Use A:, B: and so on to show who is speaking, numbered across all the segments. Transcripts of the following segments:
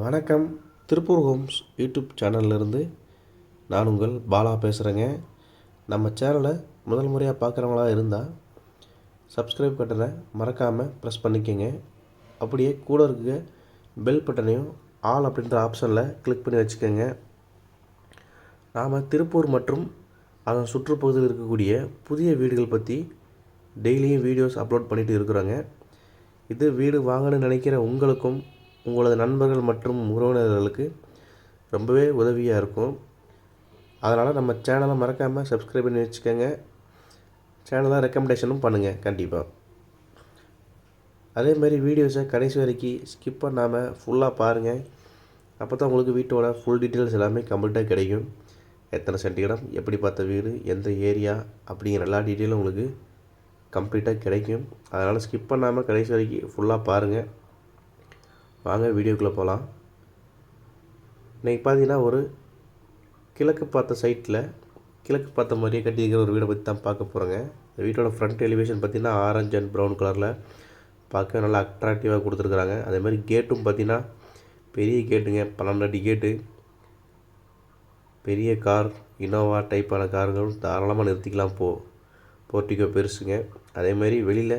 A: வணக்கம். Tiruppur Holmes YouTube சேனல்லேருந்து நான் உங்கள் பாலா பேசுகிறேங்க. நம்ம சேனலை முதல் முறையாக பார்க்குறவங்களா இருந்தால் சப்ஸ்கிரைப் பட்டனை மறக்காமல் ப்ரெஸ் பண்ணிக்கோங்க. அப்படியே கூட இருக்க பெல் பட்டனையும் ஆல் அப்படின்ற ஆப்ஷனில் கிளிக் பண்ணி வச்சுக்கோங்க. நாம் திருப்பூர் மற்றும் அதன் சுற்றுப்பகுதியில் இருக்கக்கூடிய புதிய வீடுகள் பற்றி டெய்லியும் வீடியோஸ் அப்லோட் பண்ணிகிட்டு இருக்கிறோங்க. இது வீடு வாங்கணும்னு நினைக்கிற உங்களுக்கும் உங்களது நண்பர்கள் மற்றும் உறவினர்களுக்கு ரொம்பவே உதவியாக இருக்கும். அதனால் நம்ம சேனலை மறக்காமல் சப்ஸ்கிரைப் பண்ணி வச்சுக்கோங்க. சேனலை ரெக்கமெண்டேஷனும் பண்ணுங்கள் கண்டிப்பாக. அதேமாதிரி வீடியோஸை கடைசி வரைக்கும் ஸ்கிப் பண்ணாமல் ஃபுல்லாக பாருங்கள். அப்போ தான் உங்களுக்கு வீட்டோட ஃபுல் டீட்டெயில்ஸ் எல்லாமே கம்ப்ளீட்டாக கிடைக்கும். எத்தனை சென்ட் இடம், எப்படி பார்த்த வீடு, எந்த ஏரியா அப்படிங்கிற எல்லா டீட்டெயிலும் உங்களுக்கு கம்ப்ளீட்டாக கிடைக்கும். அதனால் ஸ்கிப் பண்ணாமல் கடைசி வரைக்கும் ஃபுல்லாக பாருங்கள். வாங்க வீடியோக்குள்ளே போகலாம். இன்றைக்கி பார்த்தீங்கன்னா ஒரு கிழக்கு பார்த்த சைட்டில் கிழக்கு பார்த்த மாதிரியே கட்டியிருக்கிற ஒரு வீடை பற்றி தான் பார்க்க போகிறோங்க. இந்த வீட்டோட ஃப்ரண்ட் எலிவேஷன் பார்த்திங்கன்னா ஆரஞ்சு அண்ட் ப்ரௌன் கலரில் பார்க்க நல்லா அட்ராக்டிவாக கொடுத்துருக்குறாங்க. அதேமாதிரி கேட்டும் பார்த்திங்கன்னா பெரிய கேட்டுங்க, 12 அடி கேட்டு. பெரிய கார், இனோவா டைப்பான கார்கள் தாராளமாக நிறுத்திக்கலாம். போர்ட்டிகோ பெருசுங்க. அதேமாதிரி வெளியில்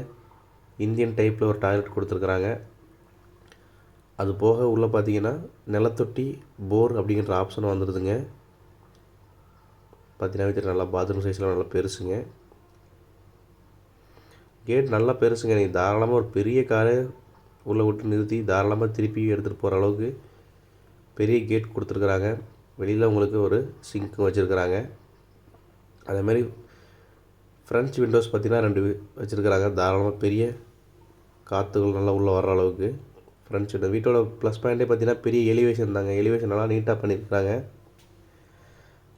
A: இந்தியன் டைப்பில் ஒரு டாய்லெட் கொடுத்துருக்குறாங்க. அது போக உள்ளே பார்த்தீங்கன்னா நிலத்தொட்டி போர் அப்படிங்கிற ஆப்ஷன் வந்துடுதுங்க. பார்த்தீங்கன்னா நல்லா பாத்ரூம் சைஸில் நல்லா பெருசுங்க. கேட் நல்லா பெருசுங்க. நீங்கள் தாராளமாக ஒரு பெரிய காரை உள்ளே விட்டு நிறுத்தி தாராளமாக திருப்பி எடுத்துகிட்டு போகிற அளவுக்கு பெரிய கேட் கொடுத்துருக்குறாங்க. வெளியில் உங்களுக்கு ஒரு சிங்க் வச்சுருக்குறாங்க. அதேமாதிரி ஃப்ரெண்ட்ஸ் விண்டோஸ் பார்த்திங்கன்னா 2 வச்சுருக்குறாங்க. தாராளமாக பெரிய காற்றுகள் நல்லா உள்ளே வர்ற அளவுக்கு ஃப்ரெண்ட்ஸ் விண்டோ. வீட்டோட ப்ளஸ் பாயிண்ட்டே பார்த்திங்கன்னா பெரிய எலிவேஷன் தாங்க. எலிவேஷன் நல்லா நீட்டாக பண்ணியிருக்கிறாங்க.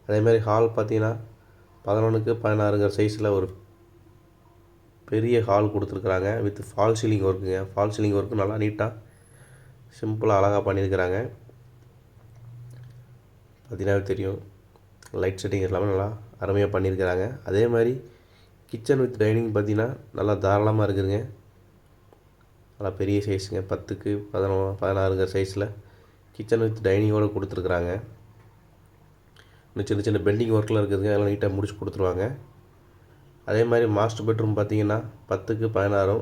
A: அதேமாதிரி ஹால் பார்த்திங்கன்னா 11க்கு 16ங்கிற சைஸில் ஒரு பெரிய ஹால் கொடுத்துருக்குறாங்க. வித் ஃபால் சீலிங் ஒர்க்குங்க. ஃபால் சீலிங் ஒர்க்கு நல்லா நீட்டாக சிம்பிளாக அழகாக பண்ணியிருக்கிறாங்க. பார்த்தீங்கன்னா தெரியும், லைட் செட்டிங் எல்லாமே நல்லா அருமையாக பண்ணியிருக்கிறாங்க. அதே மாதிரி கிச்சன் வித் டைனிங் பார்த்திங்கன்னா நல்லா தாராளமாக இருக்குதுங்க. நல்லா பெரிய சைஸுங்க. 10க்கு 16ங்கிற சைஸில் கிச்சன் வித் டைனிங்கோடு கொடுத்துருக்குறாங்க. இன்னும் சின்ன சின்ன பெண்டிங் ஒர்க்கெலாம் இருக்குதுங்க. அதெல்லாம் நீட்டாக முடிச்சு கொடுத்துருவாங்க. அதே மாதிரி மாஸ்டர் பெட்ரூம் பார்த்திங்கன்னா 10க்கு 16,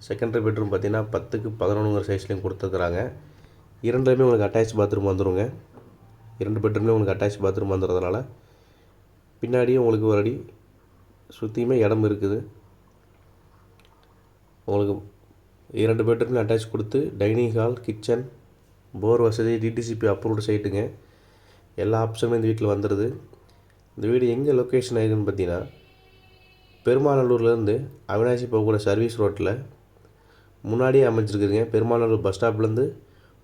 A: செகண்டரி பெட்ரூம் பார்த்திங்கன்னா 10க்கு 11ங்கிற சைஸ்லேயும் கொடுத்துருக்குறாங்க. இரண்டுலேயுமே உங்களுக்கு அட்டாச் பாத்ரூம் வந்துடுங்க. 2 பெட்ரூம்லேயும் உங்களுக்கு அட்டாச் பாத்ரூம் வந்துடுறதுனால பின்னாடியும் உங்களுக்கு ஒரு அடி சுற்றியுமே இடம் இருக்குது. உங்களுக்கு 2 பெட்ரூம்லையும் அட்டாச் கொடுத்து டைனிங் ஹால், கிச்சன், போர் வசதி, டிடிசிபி அப்ரூவ்டு சைட்டுங்க. எல்லா ஆப்ஷனுமே இந்த வீட்டில் வந்துடுது. இந்த வீடு எங்கே லொக்கேஷன் ஆகிருக்குன்னு பார்த்தீங்கன்னா பெருமாநல்லூர்லேருந்து அவினாசி போகக்கூடிய சர்வீஸ் ரோட்டில் முன்னாடியே அமைஞ்சிருக்குதுங்க. பெருமாநல்லூர் பஸ் ஸ்டாப்லேருந்து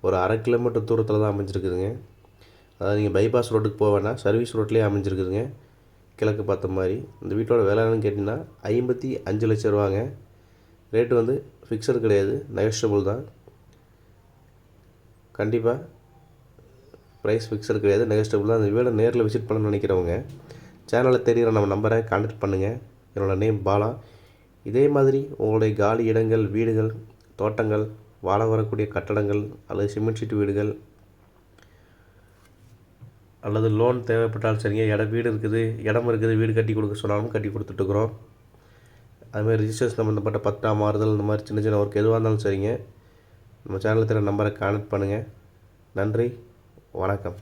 A: ஒரு 1/2 கிலோமீட்டர் தூரத்தில் தான் அமைஞ்சிருக்குதுங்க. அதாவது நீங்கள் பைபாஸ் ரோட்டுக்கு போக வேணாம், சர்வீஸ் ரோட்லேயே அமைஞ்சிருக்குதுங்க. கிழக்கு பார்த்த மாதிரி. இந்த வீட்டோட விலை என்னன்னு கேட்டிங்கன்னா 55 லட்சம் ரூபாங்க. ரேட்டு வந்து ஃபிக்ஸடு கிடையாது, நெகோஷியபிள் தான். கண்டிப்பாக ப்ரைஸ் ஃபிக்ஸடு கிடையாது, நெகோஷியபிள் தான். அந்த வீடை நேரில் விசிட் பண்ணணும்னு நினைக்கிறவங்க சேனலில் தெரிகிற நம்ம நம்பரை கான்டாக்ட் பண்ணுங்கள். என்னோடய நேம் பாலா. இதே மாதிரி உங்களுடைய காலி இடங்கள், வீடுகள், தோட்டங்கள், வாழ வரக்கூடிய கட்டடங்கள் அல்லது சிமெண்ட் ஷீட் வீடுகள் அல்லது லோன் தேவைப்பட்டாலும் சரிங்க. வீடு இருக்குது, இடம் இருக்குது, வீடு கட்டி கொடுக்க சொன்னாலும் கட்டி கொடுத்துட்ருக்குறோம். அதுமாதிரி ரிஜிஸ்ட்ரேஷன் சம்மந்தப்பட்ட பட்டா மாறுதல், இந்த மாதிரி சின்ன சின்ன ஒர்க் எதுவாக இருந்தாலும் சரிங்க, நம்ம சேனலில் தர நம்பரை கான்டாக்ட் பண்ணுங்கள். நன்றி, வணக்கம்.